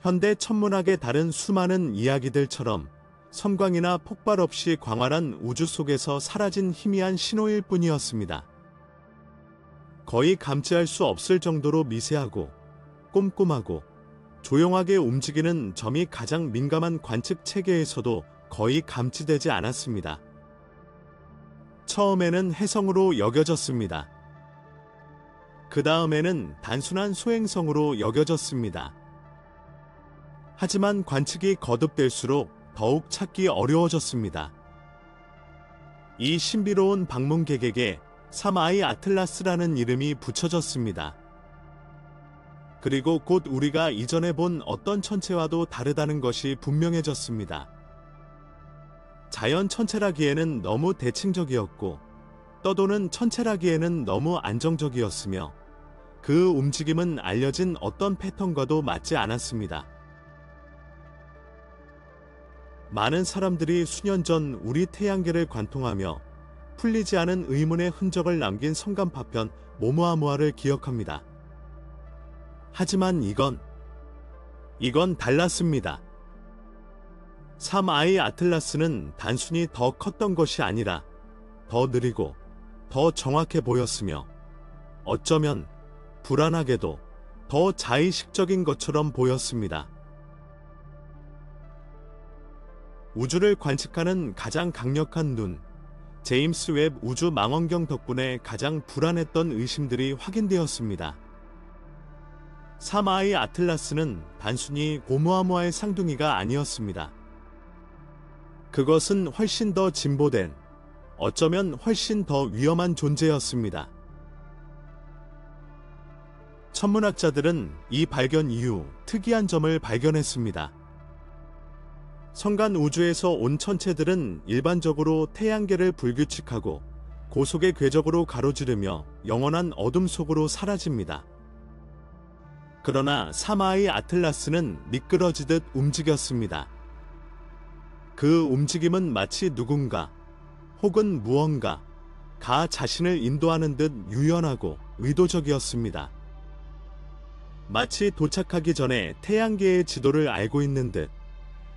현대 천문학의 다른 수많은 이야기들처럼 섬광이나 폭발 없이 광활한 우주 속에서 사라진 희미한 신호일 뿐이었습니다. 거의 감지할 수 없을 정도로 미세하고 꼼꼼하고 조용하게 움직이는 점이 가장 민감한 관측 체계에서도 거의 감지되지 않았습니다. 처음에는 혜성으로 여겨졌습니다. 그 다음에는 단순한 소행성으로 여겨졌습니다. 하지만 관측이 거듭될수록 더욱 찾기 어려워졌습니다. 이 신비로운 방문객에게 3I 아틀라스라는 이름이 붙여졌습니다. 그리고 곧 우리가 이전에 본 어떤 천체와도 다르다는 것이 분명해졌습니다. 자연 천체라기에는 너무 대칭적이었고 떠도는 천체라기에는 너무 안정적이었으며 그 움직임은 알려진 어떤 패턴과도 맞지 않았습니다. 많은 사람들이 수년 전 우리 태양계를 관통하며 풀리지 않은 의문의 흔적을 남긴 성간 파편 모모아모아를 기억합니다. 하지만 이건 달랐습니다. 3I 아틀라스는 단순히 더 컸던 것이 아니라 더 느리고 더 정확해 보였으며 어쩌면 불안하게도 더 자의식적인 것처럼 보였습니다. 우주를 관측하는 가장 강력한 눈, 제임스 웹 우주 망원경 덕분에 가장 불안했던 의심들이 확인되었습니다. 3I 아틀라스는 단순히 오umuamua의 쌍둥이가 아니었습니다. 그것은 훨씬 더 진보된, 어쩌면 훨씬 더 위험한 존재였습니다. 천문학자들은 이 발견 이후 특이한 점을 발견했습니다. 성간 우주에서 온 천체들은 일반적으로 태양계를 불규칙하고 고속의 궤적으로 가로지르며 영원한 어둠 속으로 사라집니다. 그러나 3I 아틀라스는 미끄러지듯 움직였습니다. 그 움직임은 마치 누군가 혹은 무언가가 자신을 인도하는 듯 유연하고 의도적이었습니다. 마치 도착하기 전에 태양계의 지도를 알고 있는 듯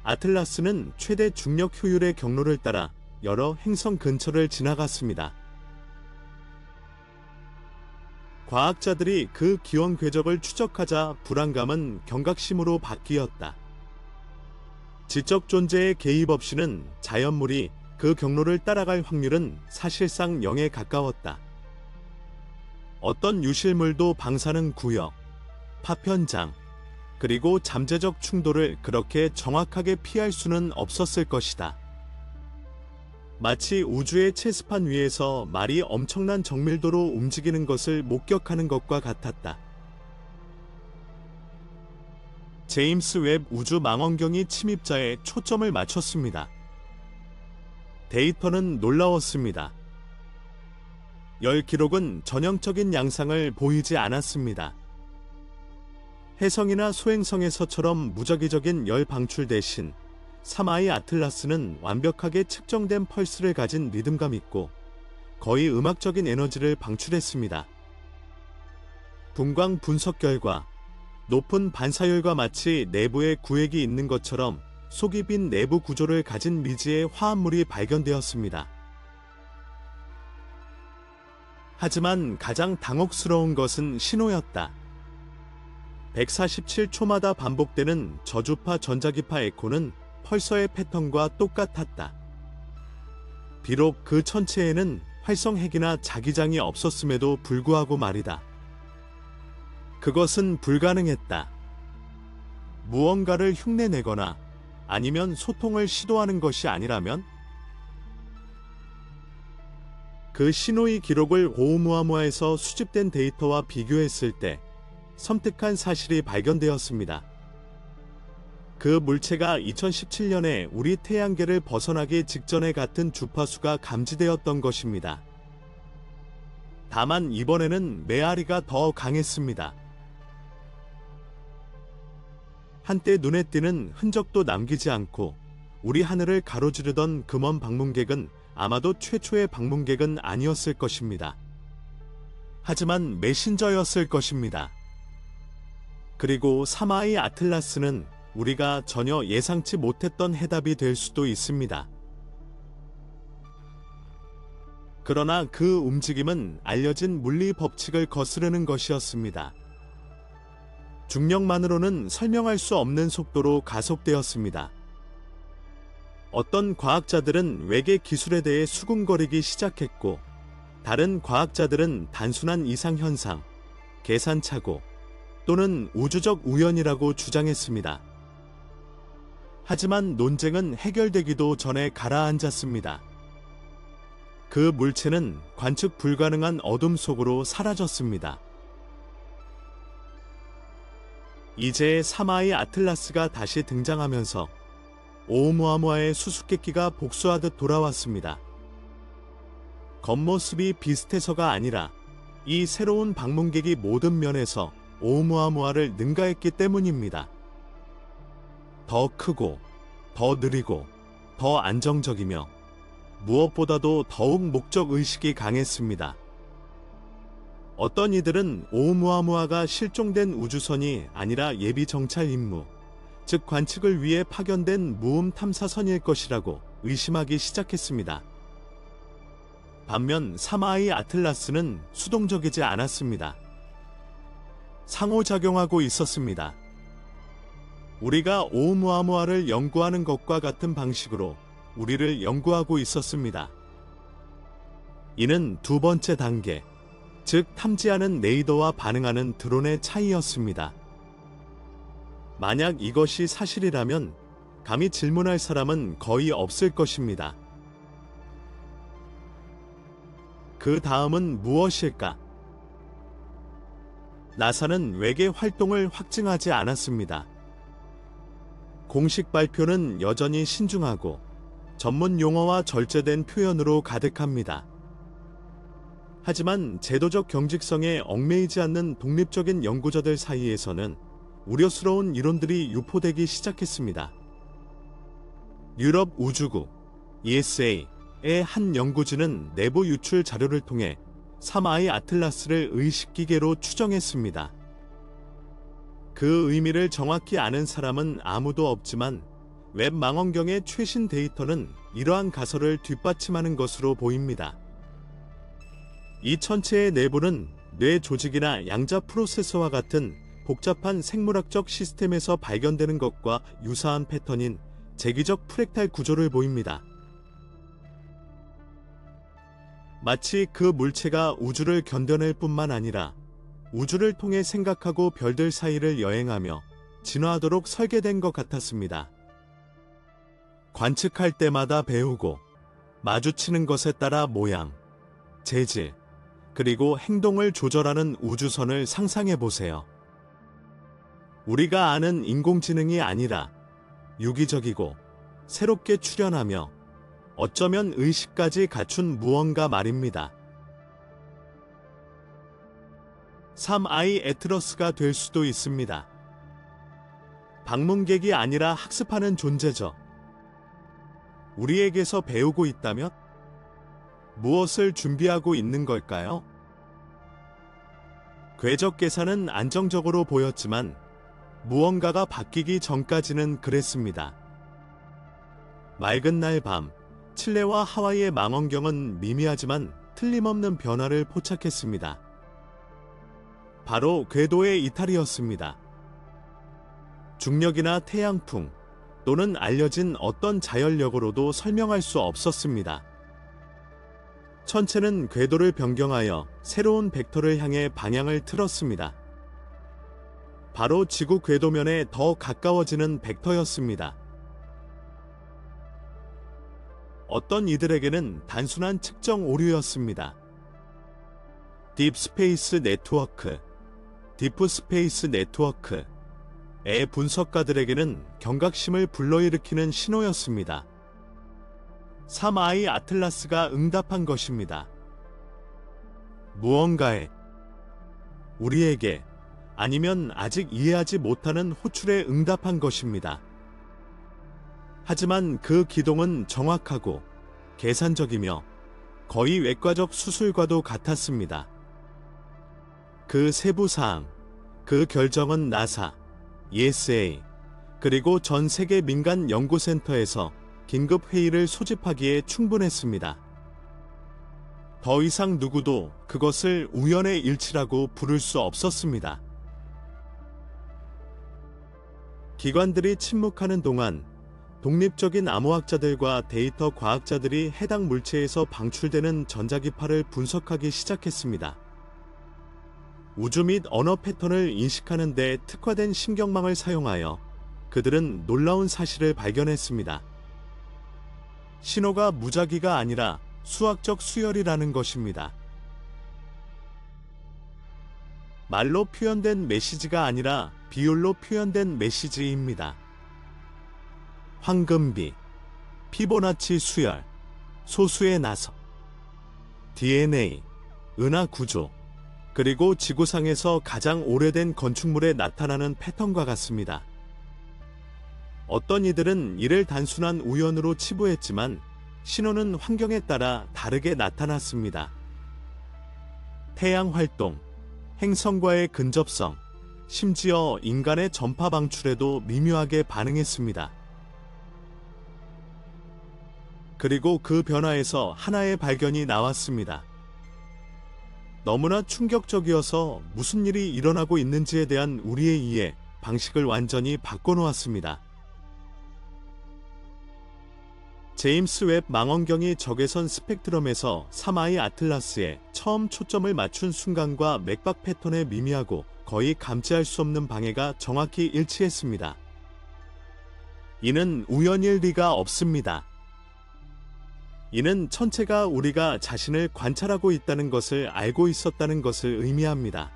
아틀라스는 최대 중력 효율의 경로를 따라 여러 행성 근처를 지나갔습니다. 과학자들이 그 기원 궤적을 추적하자 불안감은 경각심으로 바뀌었다. 지적 존재의 개입 없이는 자연물이 그 경로를 따라갈 확률은 사실상 0에 가까웠다. 어떤 유실물도 방사능 구역, 파편장, 그리고 잠재적 충돌을 그렇게 정확하게 피할 수는 없었을 것이다. 마치 우주의 체스판 위에서 말이 엄청난 정밀도로 움직이는 것을 목격하는 것과 같았다. 제임스 웹 우주 망원경이 침입자에 초점을 맞췄습니다. 데이터는 놀라웠습니다. 열 기록은 전형적인 양상을 보이지 않았습니다. 혜성이나 소행성에서처럼 무작위적인 열 방출 대신 3I 아틀라스는 완벽하게 측정된 펄스를 가진 리듬감 있고 거의 음악적인 에너지를 방출했습니다. 분광 분석 결과 높은 반사율과 마치 내부에 구획이 있는 것처럼 속이 빈 내부 구조를 가진 미지의 화합물이 발견되었습니다. 하지만 가장 당혹스러운 것은 신호였다. 147초마다 반복되는 저주파 전자기파 에코는 펄서의 패턴과 똑같았다. 비록 그 천체에는 활성핵이나 자기장이 없었음에도 불구하고 말이다. 그것은 불가능했다. 무언가를 흉내내거나 아니면 소통을 시도하는 것이 아니라면? 그 신호의 기록을 오umuamua에서 수집된 데이터와 비교했을 때 섬뜩한 사실이 발견되었습니다. 그 물체가 2017년에 우리 태양계를 벗어나기 직전에 같은 주파수가 감지되었던 것입니다. 다만 이번에는 메아리가 더 강했습니다. 한때 눈에 띄는 흔적도 남기지 않고 우리 하늘을 가로지르던 그 먼 방문객은 아마도 최초의 방문객은 아니었을 것입니다. 하지만 메신저였을 것입니다. 그리고 3I 아틀라스는 우리가 전혀 예상치 못했던 해답이 될 수도 있습니다. 그러나 그 움직임은 알려진 물리 법칙을 거스르는 것이었습니다. 중력만으로는 설명할 수 없는 속도로 가속되었습니다. 어떤 과학자들은 외계 기술에 대해 수군거리기 시작했고, 다른 과학자들은 단순한 이상현상, 계산착오 또는 우주적 우연이라고 주장했습니다. 하지만 논쟁은 해결되기도 전에 가라앉았습니다. 그 물체는 관측 불가능한 어둠 속으로 사라졌습니다. 이제 사마이 아틀라스가 다시 등장하면서 오umuamua 수수께끼가 복수하듯 돌아왔습니다. 겉모습이 비슷해서가 아니라 이 새로운 방문객이 모든 면에서 오umuamua를 능가했기 때문입니다. 더 크고, 더 느리고, 더 안정적이며 무엇보다도 더욱 목적의식이 강했습니다. 어떤 이들은 오umuamua가 실종된 우주선이 아니라 예비 정찰 임무, 즉 관측을 위해 파견된 무음 탐사선일 것이라고 의심하기 시작했습니다. 반면 사마이 아틀라스는 수동적이지 않았습니다. 상호작용하고 있었습니다. 우리가 오umuamua를 연구하는 것과 같은 방식으로 우리를 연구하고 있었습니다. 이는 두 번째 단계, 즉 탐지하는 레이더와 반응하는 드론의 차이였습니다. 만약 이것이 사실이라면 감히 질문할 사람은 거의 없을 것입니다. 그 다음은 무엇일까? 나사는 외계 활동을 확증하지 않았습니다. 공식 발표는 여전히 신중하고 전문 용어와 절제된 표현으로 가득합니다. 하지만 제도적 경직성에 얽매이지 않는 독립적인 연구자들 사이에서는 우려스러운 이론들이 유포되기 시작했습니다. 유럽 우주국 ESA의 한 연구진은 내부 유출 자료를 통해 사마이 아틀라스를 의식기계로 추정했습니다. 그 의미를 정확히 아는 사람은 아무도 없지만 웹 망원경의 최신 데이터는 이러한 가설을 뒷받침하는 것으로 보입니다. 이 천체의 내부는 뇌 조직이나 양자 프로세서와 같은 복잡한 생물학적 시스템에서 발견되는 것과 유사한 패턴인 재기적 프랙탈 구조를 보입니다. 마치 그 물체가 우주를 견뎌낼 뿐만 아니라 우주를 통해 생각하고 별들 사이를 여행하며 진화하도록 설계된 것 같았습니다. 관측할 때마다 배우고 마주치는 것에 따라 모양, 재질, 그리고 행동을 조절하는 우주선을 상상해 보세요. 우리가 아는 인공지능이 아니라 유기적이고 새롭게 출현하며 어쩌면 의식까지 갖춘 무언가 말입니다. 사마이 애틀러스가 될 수도 있습니다. 방문객이 아니라 학습하는 존재죠. 우리에게서 배우고 있다면? 무엇을 준비하고 있는 걸까요? 궤적 계산은 안정적으로 보였지만 무언가가 바뀌기 전까지는 그랬습니다. 맑은 날 밤, 칠레와 하와이의 망원경은 미미하지만 틀림없는 변화를 포착했습니다. 바로 궤도의 이탈이었습니다. 중력이나 태양풍 또는 알려진 어떤 자연력으로도 설명할 수 없었습니다. 천체는 궤도를 변경하여 새로운 벡터를 향해 방향을 틀었습니다. 바로 지구 궤도면에 더 가까워지는 벡터였습니다. 어떤 이들에게는 단순한 측정 오류였습니다. 딥스페이스 네트워크, 디프스페이스 네트워크의 분석가들에게는 경각심을 불러일으키는 신호였습니다. 사마이 아틀라스가 응답한 것입니다. 무언가에, 우리에게, 아니면 아직 이해하지 못하는 호출에 응답한 것입니다. 하지만 그 기동은 정확하고 계산적이며 거의 외과적 수술과도 같았습니다. 그 세부 사항, 그 결정은 나사, ESA, 그리고 전 세계 민간 연구센터에서 긴급 회의를 소집하기에 충분했습니다. 더 이상 누구도 그것을 우연의 일치라고 부를 수 없었습니다. 기관들이 침묵하는 동안 독립적인 암호학자들과 데이터 과학자들이 해당 물체에서 방출되는 전자기파를 분석하기 시작했습니다. 우주 및 언어 패턴을 인식하는 데 특화된 신경망을 사용하여 그들은 놀라운 사실을 발견했습니다. 신호가 무작위가 아니라 수학적 수열이라는 것입니다. 말로 표현된 메시지가 아니라 비율로 표현된 메시지입니다. 황금비, 피보나치 수열, 소수의 나서, DNA, 은하 구조, 그리고 지구상에서 가장 오래된 건축물에 나타나는 패턴과 같습니다. 어떤 이들은 이를 단순한 우연으로 치부했지만 신호는 환경에 따라 다르게 나타났습니다. 태양 활동, 행성과의 근접성, 심지어 인간의 전파 방출에도 미묘하게 반응했습니다. 그리고 그 변화에서 하나의 발견이 나왔습니다. 너무나 충격적이어서 무슨 일이 일어나고 있는지에 대한 우리의 이해, 방식을 완전히 바꿔놓았습니다. 제임스 웹 망원경이 적외선 스펙트럼에서 3I 아틀라스에 처음 초점을 맞춘 순간과 맥박 패턴의 미미하고 거의 감지할 수 없는 방해가 정확히 일치했습니다. 이는 우연일 리가 없습니다. 이는 천체가 우리가 자신을 관찰하고 있다는 것을 알고 있었다는 것을 의미합니다.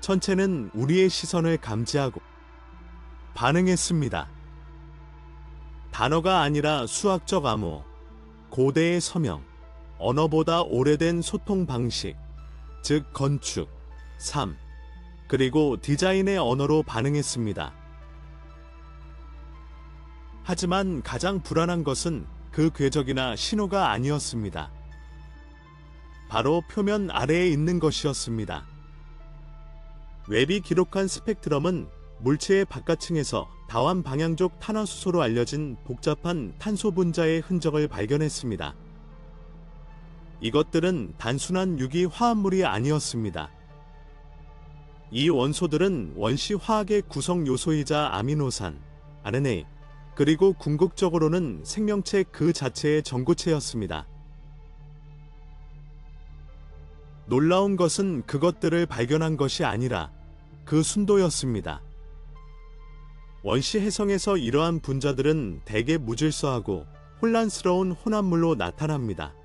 천체는 우리의 시선을 감지하고 반응했습니다. 단어가 아니라 수학적 암호, 고대의 서명, 언어보다 오래된 소통 방식, 즉 건축, 삶, 그리고 디자인의 언어로 반응했습니다. 하지만 가장 불안한 것은 그 궤적이나 신호가 아니었습니다. 바로 표면 아래에 있는 것이었습니다. 웹이 기록한 스펙트럼은 물체의 바깥층에서 다완 방향족 탄화수소로 알려진 복잡한 탄소 분자의 흔적을 발견했습니다. 이것들은 단순한 유기 화합물이 아니었습니다. 이 원소들은 원시 화학의 구성 요소이자 아미노산, RNA, 그리고 궁극적으로는 생명체 그 자체의 전구체였습니다. 놀라운 것은 그것들을 발견한 것이 아니라 그 순도였습니다. 원시 해성에서 이러한 분자들은 대개 무질서하고 혼란스러운 혼합물로 나타납니다.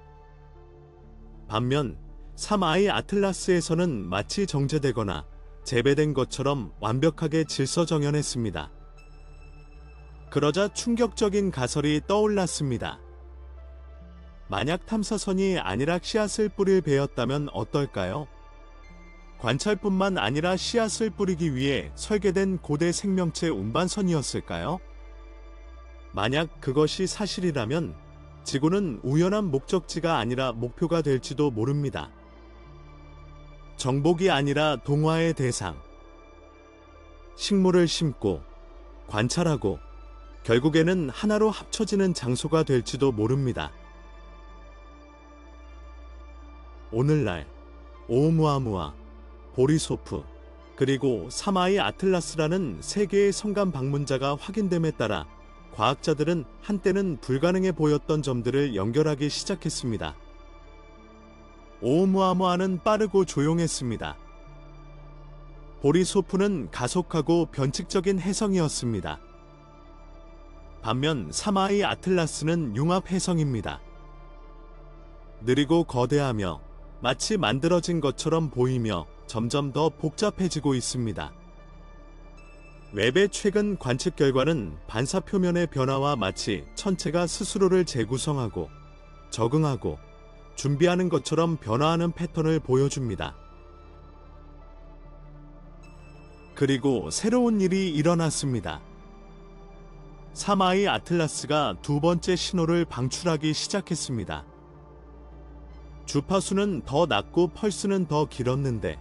반면 3I 아틀라스에서는 마치 정제되거나 재배된 것처럼 완벽하게 질서정연했습니다. 그러자 충격적인 가설이 떠올랐습니다. 만약 탐사선이 아니라 씨앗을 뿌릴 배였다면 어떨까요? 관찰뿐만 아니라 씨앗을 뿌리기 위해 설계된 고대 생명체 운반선이었을까요? 만약 그것이 사실이라면 지구는 우연한 목적지가 아니라 목표가 될지도 모릅니다. 정복이 아니라 동화의 대상. 식물을 심고 관찰하고 결국에는 하나로 합쳐지는 장소가 될지도 모릅니다. 오늘날 오umuamua, 보리소프, 그리고 3I 아틀라스라는 세 개의 성간 방문자가 확인됨에 따라 과학자들은 한때는 불가능해 보였던 점들을 연결하기 시작했습니다. 오umuamua는 빠르고 조용했습니다. 보리소프는 가속하고 변칙적인 해성이었습니다. 반면 3I 아틀라스는 융합 해성입니다. 느리고 거대하며 마치 만들어진 것처럼 보이며 점점 더 복잡해지고 있습니다. 웹의 최근 관측 결과는 반사 표면의 변화와 마치 천체가 스스로를 재구성하고 적응하고 준비하는 것처럼 변화하는 패턴을 보여줍니다. 그리고 새로운 일이 일어났습니다. 3I 아틀라스가 두 번째 신호를 방출하기 시작했습니다. 주파수는 더 낮고 펄스는 더 길었는데